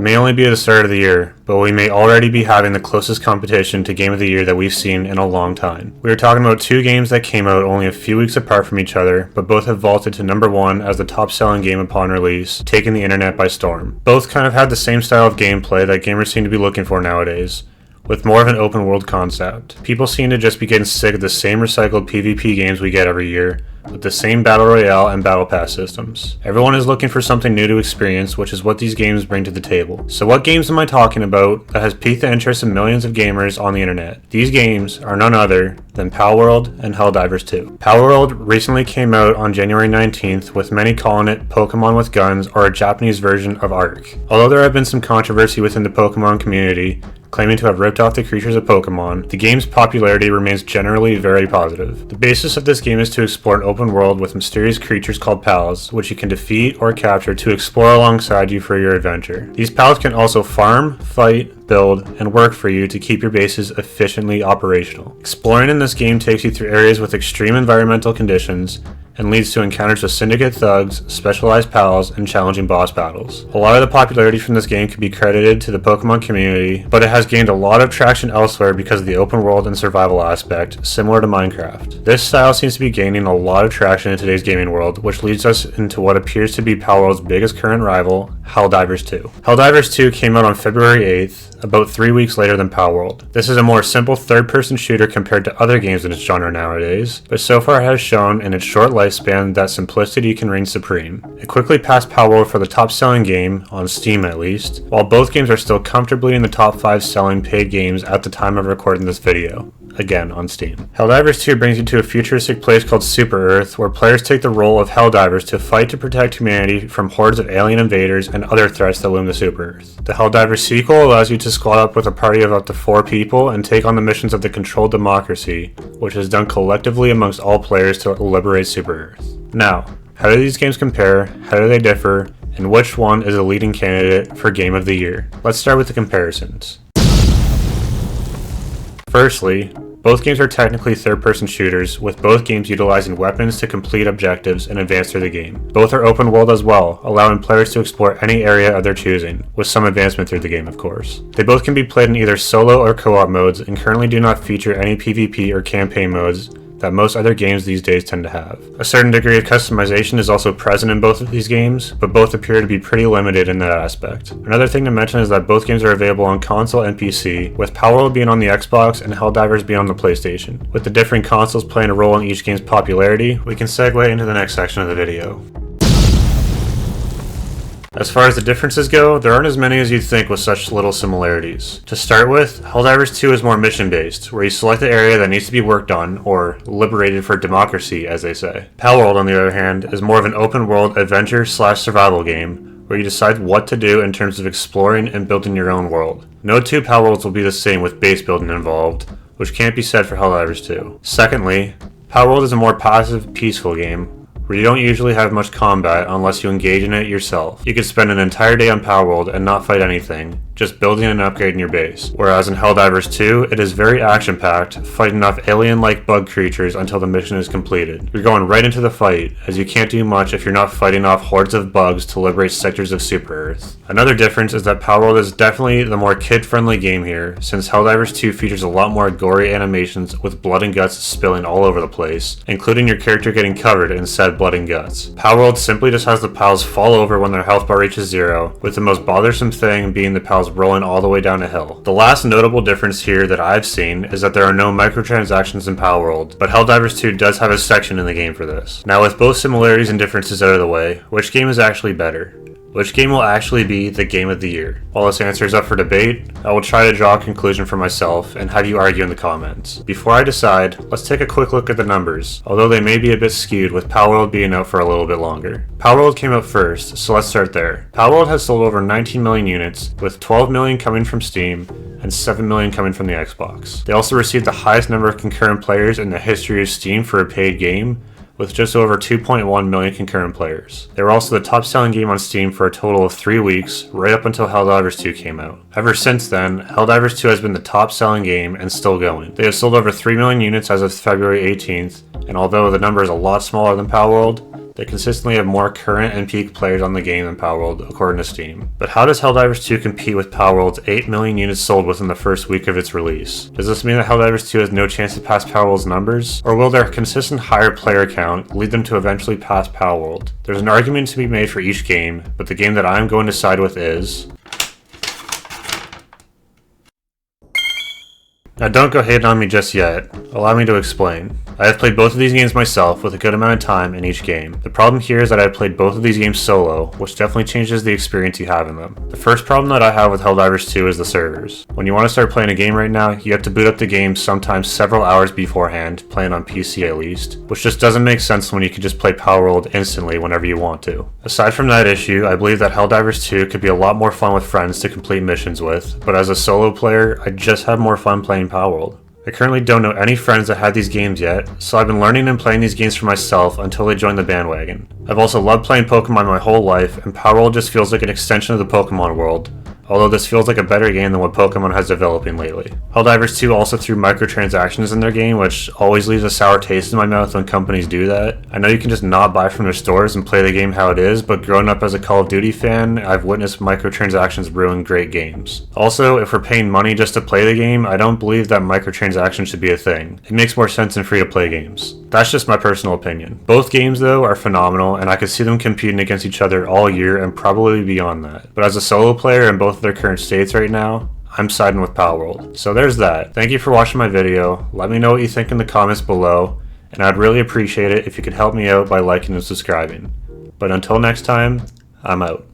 may only be the start of the year, but we may already be having the closest competition to Game of the Year that we've seen in a long time. We are talking about two games that came out only a few weeks apart from each other, but both have vaulted to number one as the top selling game upon release, taking the internet by storm. Both kind of had the same style of gameplay that gamers seem to be looking for nowadays, with more of an open world concept. People seem to just be getting sick of the same recycled PvP games we get every year, with the same Battle Royale and Battle Pass systems. Everyone is looking for something new to experience, which is what these games bring to the table. So what games am I talking about that has piqued the interest of millions of gamers on the internet? These games are none other than Palworld and Helldivers 2. Palworld recently came out on January 19th, with many calling it Pokemon with Guns or a Japanese version of Ark. Although there have been some controversy within the Pokemon community, claiming to have ripped off the creatures of Pokemon, the game's popularity remains generally very positive. The basis of this game is to explore an open world with mysterious creatures called pals, which you can defeat or capture to explore alongside you for your adventure. These pals can also farm, fight, build, and work for you to keep your bases efficiently operational. Exploring in this game takes you through areas with extreme environmental conditions and leads to encounters with syndicate thugs, specialized pals, and challenging boss battles. A lot of the popularity from this game can be credited to the Pokemon community, but it has gained a lot of traction elsewhere because of the open world and survival aspect, similar to Minecraft. This style seems to be gaining a lot of traction in today's gaming world, which leads us into what appears to be Palworld's biggest current rival, Helldivers 2. Helldivers 2 came out on February 8th, about 3 weeks later than Palworld. This is a more simple third-person shooter compared to other games in its genre nowadays, but so far has shown in its short lifespan that simplicity can reign supreme. It quickly passed Palworld for the top-selling game, on Steam at least, while both games are still comfortably in the top 5 selling paid games at the time of recording this video. Again, on Steam. Helldivers 2 brings you to a futuristic place called Super Earth, where players take the role of Helldivers to fight to protect humanity from hordes of alien invaders and other threats that loom the Super Earth. The Helldivers sequel allows you to squad up with a party of up to 4 people and take on the missions of the Controlled Democracy, which is done collectively amongst all players to liberate Super Earth. Now, how do these games compare, how do they differ, and which one is a leading candidate for Game of the Year? Let's start with the comparisons. Firstly, both games are technically third-person shooters, with both games utilizing weapons to complete objectives and advance through the game. Both are open world as well, allowing players to explore any area of their choosing, with some advancement through the game of course. They both can be played in either solo or co-op modes, and currently do not feature any PvP or campaign modes that most other games these days tend to have. A certain degree of customization is also present in both of these games, but both appear to be pretty limited in that aspect. Another thing to mention is that both games are available on console and PC, with Palworld being on the Xbox and Helldivers being on the PlayStation. With the different consoles playing a role in each game's popularity, we can segue into the next section of the video. As far as the differences go, there aren't as many as you'd think with such little similarities. To start with, Helldivers 2 is more mission-based, where you select the area that needs to be worked on, or liberated for democracy, as they say. Palworld, on the other hand, is more of an open-world adventure/survival game, where you decide what to do in terms of exploring and building your own world. No two Palworlds will be the same with base building involved, which can't be said for Helldivers 2. Secondly, Palworld is a more passive, peaceful game, where you don't usually have much combat unless you engage in it yourself. You could spend an entire day on Palworld and not fight anything, just building and upgrading your base. Whereas in Helldivers 2, it is very action-packed, fighting off alien-like bug creatures until the mission is completed. You're going right into the fight, as you can't do much if you're not fighting off hordes of bugs to liberate sectors of Super Earth. Another difference is that Palworld is definitely the more kid-friendly game here, since Helldivers 2 features a lot more gory animations with blood and guts spilling all over the place, including your character getting covered in said blood and guts. Palworld simply just has the pals fall over when their health bar reaches 0, with the most bothersome thing being the pals rolling all the way down a hill. The last notable difference here that I've seen is that there are no microtransactions in Palworld, but Helldivers 2 does have a section in the game for this. Now, with both similarities and differences out of the way, which game is actually better? Which game will actually be the Game of the Year? While this answer is up for debate, I will try to draw a conclusion for myself and have you argue in the comments. Before I decide, let's take a quick look at the numbers, although they may be a bit skewed with Palworld being out for a little bit longer. Palworld came out first, so let's start there. Palworld has sold over 19 million units, with 12 million coming from Steam and 7 million coming from the Xbox. They also received the highest number of concurrent players in the history of Steam for a paid game, with just over 2.1 million concurrent players. They were also the top-selling game on Steam for a total of 3 weeks, right up until Helldivers 2 came out. Ever since then, Helldivers 2 has been the top-selling game and still going. They have sold over 3 million units as of February 18th, and although the number is a lot smaller than Palworld, They consistently have more current and peak players on the game than Palworld, according to Steam. But how does Helldivers 2 compete with Palworld's 8 million units sold within the first week of its release? Does this mean that Helldivers 2 has no chance to pass Palworld's numbers? Or will their consistent higher player count lead them to eventually pass Palworld? There's an argument to be made for each game, but the game that I'm going to side with is... Now don't go hating on me just yet. Allow me to explain. I have played both of these games myself with a good amount of time in each game. The problem here is that I've played both of these games solo, which definitely changes the experience you have in them. The first problem that I have with Helldivers 2 is the servers. When you want to start playing a game right now, you have to boot up the game sometimes several hours beforehand, playing on PC at least, which just doesn't make sense when you can just play Palworld instantly whenever you want to. Aside from that issue, I believe that Helldivers 2 could be a lot more fun with friends to complete missions with, but as a solo player, I just have more fun playing Palworld. I currently don't know any friends that had these games yet, so I've been learning and playing these games for myself until they joined the bandwagon. I've also loved playing Pokemon my whole life, and Palworld just feels like an extension of the Pokemon world, although this feels like a better game than what Pokemon has developing lately. Helldivers 2 also threw microtransactions in their game, which always leaves a sour taste in my mouth when companies do that. I know you can just not buy from their stores and play the game how it is, but growing up as a Call of Duty fan, I've witnessed microtransactions ruin great games. Also, if we're paying money just to play the game, I don't believe that microtransactions should be a thing. It makes more sense in free-to-play games. That's just my personal opinion. Both games, though, are phenomenal, and I could see them competing against each other all year and probably beyond that. But as a solo player in both of their current states right now, I'm siding with Palworld. So there's that. Thank you for watching my video. Let me know what you think in the comments below, and I'd really appreciate it if you could help me out by liking and subscribing. But until next time, I'm out.